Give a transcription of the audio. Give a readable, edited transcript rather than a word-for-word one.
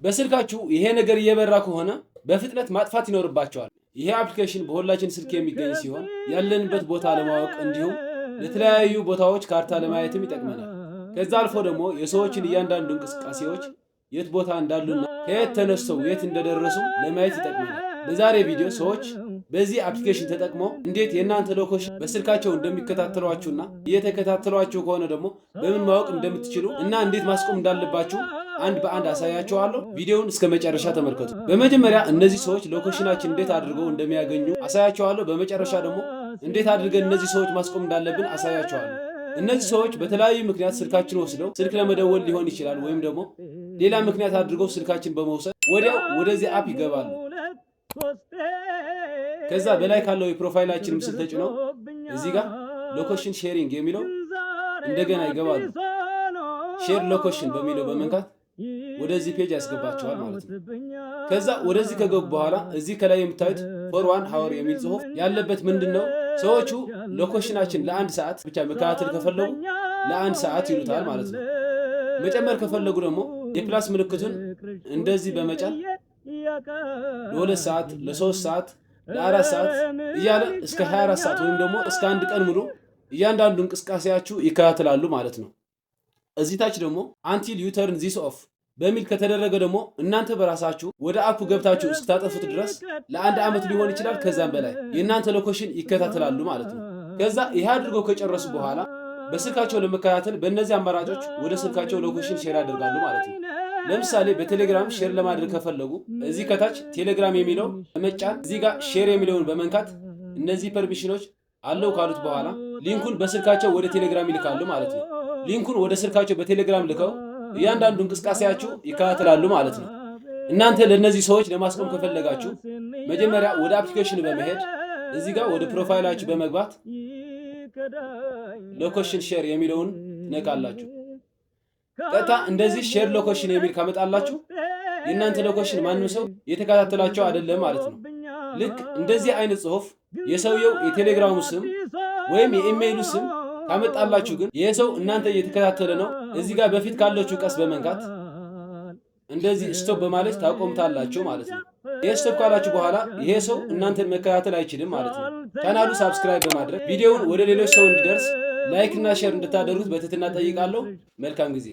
በስልካችሁ ይሄ ነገር እየበራ ከሆነ በፍጥነት ማጥፋት ይኖርባችኋል። ይሄ አፕሊኬሽን በሁላችን ስልክ የሚገኝ ሲሆን ያለንበት ቦታ ለማወቅ እንዲሁም ለተለያዩ ቦታዎች ካርታ ለማየትም ይጠቅመናል። ከዛ አልፎ ደግሞ የሰዎችን እያንዳንዱ እንቅስቃሴዎች የት ቦታ እንዳሉና ከየት ተነስተው የት እንደደረሱ ለማየት ይጠቅመናል። በዛሬ ቪዲዮ ሰዎች በዚህ አፕሊኬሽን ተጠቅመው እንዴት የእናንተ ሎኬሽን በስልካቸው እንደሚከታተሏችሁና እየተከታተሏችሁ ከሆነ ደግሞ በምን ማወቅ እንደምትችሉ እና እንዴት ማስቆም እንዳለባችሁ አንድ በአንድ አሳያችኋለሁ። ቪዲዮውን እስከ መጨረሻ ተመልከቱ። በመጀመሪያ እነዚህ ሰዎች ሎኬሽናችን እንዴት አድርገው እንደሚያገኙ አሳያችኋለሁ። በመጨረሻ ደግሞ እንዴት አድርገን እነዚህ ሰዎች ማስቆም እንዳለብን አሳያችኋለሁ። እነዚህ ሰዎች በተለያዩ ምክንያት ስልካችን ወስደው ስልክ ለመደወል ሊሆን ይችላል፣ ወይም ደግሞ ሌላ ምክንያት አድርገው ስልካችን በመውሰድ ወዲያው ወደዚህ አፕ ይገባሉ። ከዛ በላይ ካለው የፕሮፋይላችን ምስል ተጭነው እዚህ ጋር ሎኬሽን ሼሪንግ የሚለው እንደገና ይገባሉ። ሼር ሎኬሽን በሚለው በመንካት ወደዚህ ፔጅ ያስገባቸዋል ማለት ነው። ከዛ ወደዚህ ከገቡ በኋላ እዚህ ከላይ የምታዩት ፎር ዋን ሃወር የሚል ጽሁፍ ያለበት ምንድነው? ሰዎቹ ሎኬሽናችን ለአንድ ሰዓት ብቻ መከታተል ከፈለጉ ለአንድ ሰዓት ይሉታል ማለት ነው። መጨመር ከፈለጉ ደግሞ የፕላስ ምልክቱን እንደዚህ በመጫን ለ2 ሰዓት፣ ለ3 ሰዓት፣ ለ4 ሰዓት እያለ እስከ 24 ሰዓት ወይም ደግሞ እስከ አንድ ቀን ሙሉ እያንዳንዱ እንቅስቃሴያችሁ ይከታተላሉ ማለት ነው። እዚህ ታች ደግሞ አንቲል ዩ ተርን ዚስ ኦፍ በሚል ከተደረገ ደግሞ እናንተ በራሳችሁ ወደ አፑ ገብታችሁ እስክታጠፉት ድረስ ለአንድ ዓመት ሊሆን ይችላል፣ ከዛም በላይ የእናንተ ሎኬሽን ይከታተላሉ ማለት ነው። ከዛ ይህ አድርገው ከጨረሱ በኋላ በስልካቸው ለመከታተል በእነዚህ አማራጮች ወደ ስልካቸው ሎኬሽን ሼር ያደርጋሉ ማለት ነው። ለምሳሌ በቴሌግራም ሼር ለማድረግ ከፈለጉ እዚህ ከታች ቴሌግራም የሚለው በመጫን እዚህ ጋር ሼር የሚለውን በመንካት እነዚህ ፐርሚሽኖች አለው ካሉት በኋላ ሊንኩን በስልካቸው ወደ ቴሌግራም ይልካሉ ማለት ነው። ሊንኩን ወደ ስልካቸው በቴሌግራም ልከው እያንዳንዱ እንቅስቃሴያችሁ ይከታተላሉ ማለት ነው። እናንተ ለነዚህ ሰዎች ለማስቆም ከፈለጋችሁ መጀመሪያ ወደ አፕሊኬሽኑ በመሄድ እዚህ ጋር ወደ ፕሮፋይላችሁ በመግባት ሎኬሽን ሼር የሚለውን ትነካላችሁ። ቀጥታ እንደዚህ ሼር ሎኬሽን የሚል ካመጣላችሁ የእናንተ ሎኬሽን ማንም ሰው የተከታተላቸው አይደለም ማለት ነው። ልክ እንደዚህ አይነት ጽሁፍ የሰውየው የቴሌግራሙ ስም ወይም የኢሜይሉ ስም ካመጣላችሁ ግን ይሄ ሰው እናንተ እየተከታተለ ነው፣ እዚህ ጋር በፊት ካለችው ቀስ በመንካት እንደዚህ ስቶፕ በማለት ታቆምታላችሁ ማለት ነው። ይሄ ስቶፕ ካላችሁ በኋላ ይሄ ሰው እናንተን መከታተል አይችልም ማለት ነው። ቻናሉ ሳብስክራይብ በማድረግ ቪዲዮውን ወደ ሌሎች ሰው እንዲደርስ ላይክ እና ሼር እንድታደርጉት በትህትና ጠይቃለሁ። መልካም ጊዜ